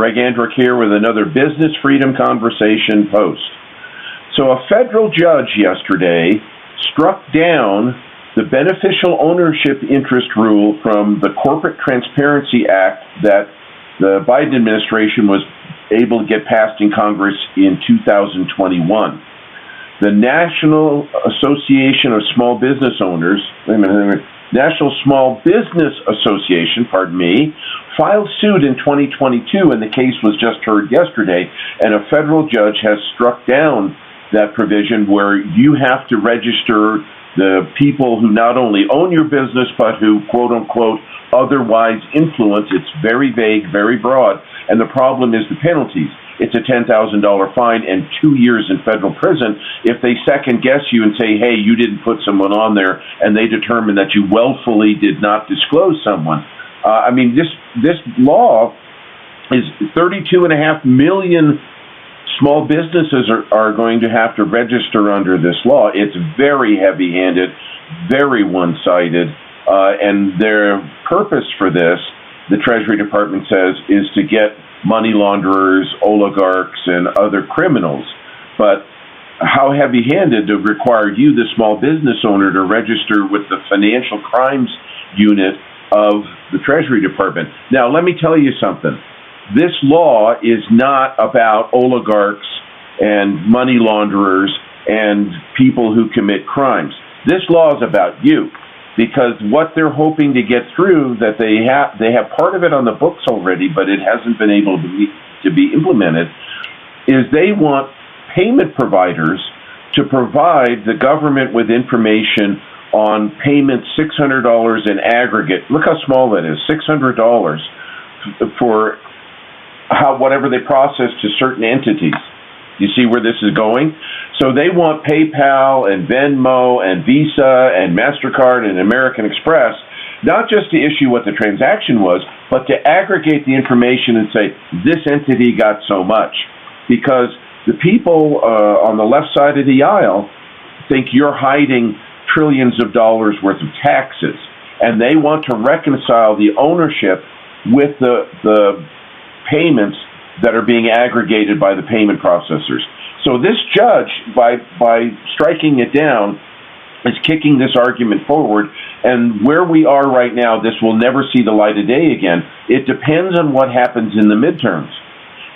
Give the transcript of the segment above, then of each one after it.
Greg Andruck here with another Business Freedom Conversation post. So a federal judge yesterday struck down the beneficial ownership interest rule from the Corporate Transparency Act that the Biden administration was able to get passed in Congress in 2021. The National Association of Small Business Owners, National Small Business Association, filed suit in 2022, and the case was just heard yesterday, and a federal judge has struck down that provision where you have to register the people who not only own your business, but who, quote unquote, otherwise influence. It's very vague, very broad, and the problem is the penalties. It's a $10,000 fine and 2 years in federal prison if they second guess you and say, hey, you didn't put someone on there, and they determine that you willfully did not disclose someone. This law is 32.5 million small businesses are going to have to register under this law. It's very heavy-handed, very one-sided, and their purpose for this, the Treasury Department says, is to get money launderers, oligarchs, and other criminals. But how heavy-handed to require you, the small business owner, to register with the Financial Crimes Unit of the Treasury Department. Now, let me tell you something. This law is not about oligarchs and money launderers and people who commit crimes. This law is about you, because what they're hoping to get through, that they have part of it on the books already, but it hasn't been able to be implemented, is they want payment providers to provide the government with information on payments $600 in aggregate. Look how small that is, $600 for whatever they process to certain entities. You see where this is going? So they want PayPal and Venmo and Visa and MasterCard and American Express, not just to issue what the transaction was, but to aggregate the information and say, this entity got so much. Because the people on the left side of the aisle think you're hiding trillions of dollars worth of taxes, and they want to reconcile the ownership with the payments that are being aggregated by the payment processors. So this judge, by striking it down, is kicking this argument forward, and where we are right now, this will never see the light of day again. It depends on what happens in the midterms.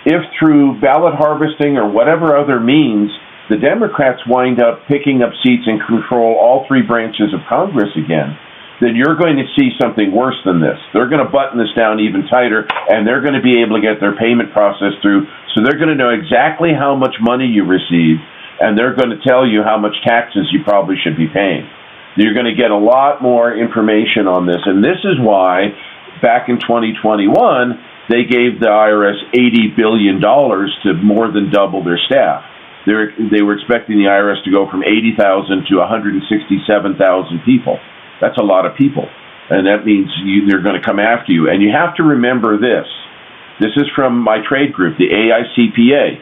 If through ballot harvesting or whatever other means, the Democrats wind up picking up seats and control all three branches of Congress again, then you're going to see something worse than this. They're going to button this down even tighter, and they're going to be able to get their payment process through, so they're going to know exactly how much money you receive, and they're going to tell you how much taxes you probably should be paying. You're going to get a lot more information on this, and this is why back in 2021, they gave the IRS $80 billion to more than double their staff. They were expecting the IRS to go from 80,000 to 167,000 people. That's a lot of people, and that means they're going to come after you. And you have to remember this. This is from my trade group, the AICPA.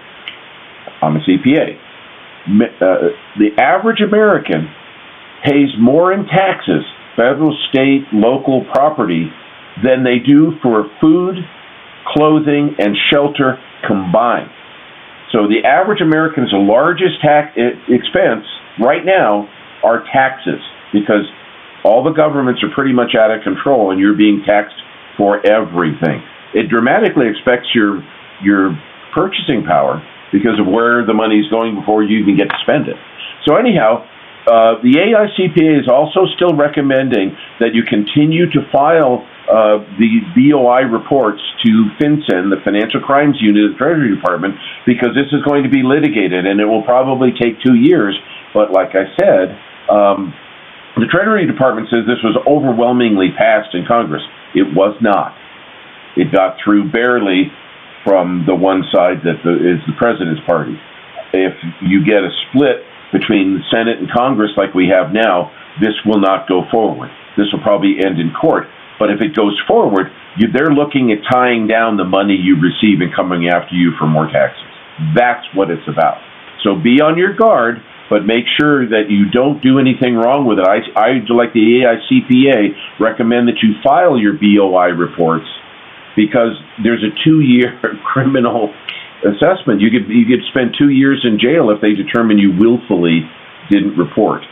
I'm a CPA. The average American pays more in taxes, federal, state, local property, than they do for food, clothing, and shelter combined. So the average American's largest tax expense right now are taxes, because all the governments are pretty much out of control, and you're being taxed for everything. It dramatically affects your purchasing power because of where the money is going before you even get to spend it. So anyhow, the AICPA is also still recommending that you continue to file the BOI reports to FinCEN, the Financial Crimes Unit of the Treasury Department, because this is going to be litigated, and it will probably take 2 years. But like I said, the Treasury Department says this was overwhelmingly passed in Congress. It was not. It got through barely from the one side that is the president's party. If you get a split between the Senate and Congress like we have now, this will not go forward. This will probably end in court. But if it goes forward, they're looking at tying down the money you receive and coming after you for more taxes. That's what it's about. So be on your guard, but make sure that you don't do anything wrong with it. I like the AICPA, recommend that you file your BOI reports because there's a 2-year criminal assessment. You could spend 2 years in jail if they determine you willfully didn't report.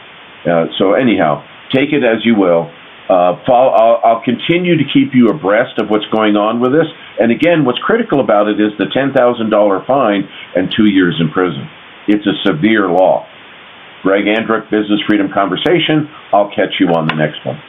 So anyhow, take it as you will. I'll continue to keep you abreast of what's going on with this. And again, what's critical about it is the $10,000 fine and 2 years in prison. It's a severe law. Greg Andruch, Business Freedom Conversation. I'll catch you on the next one.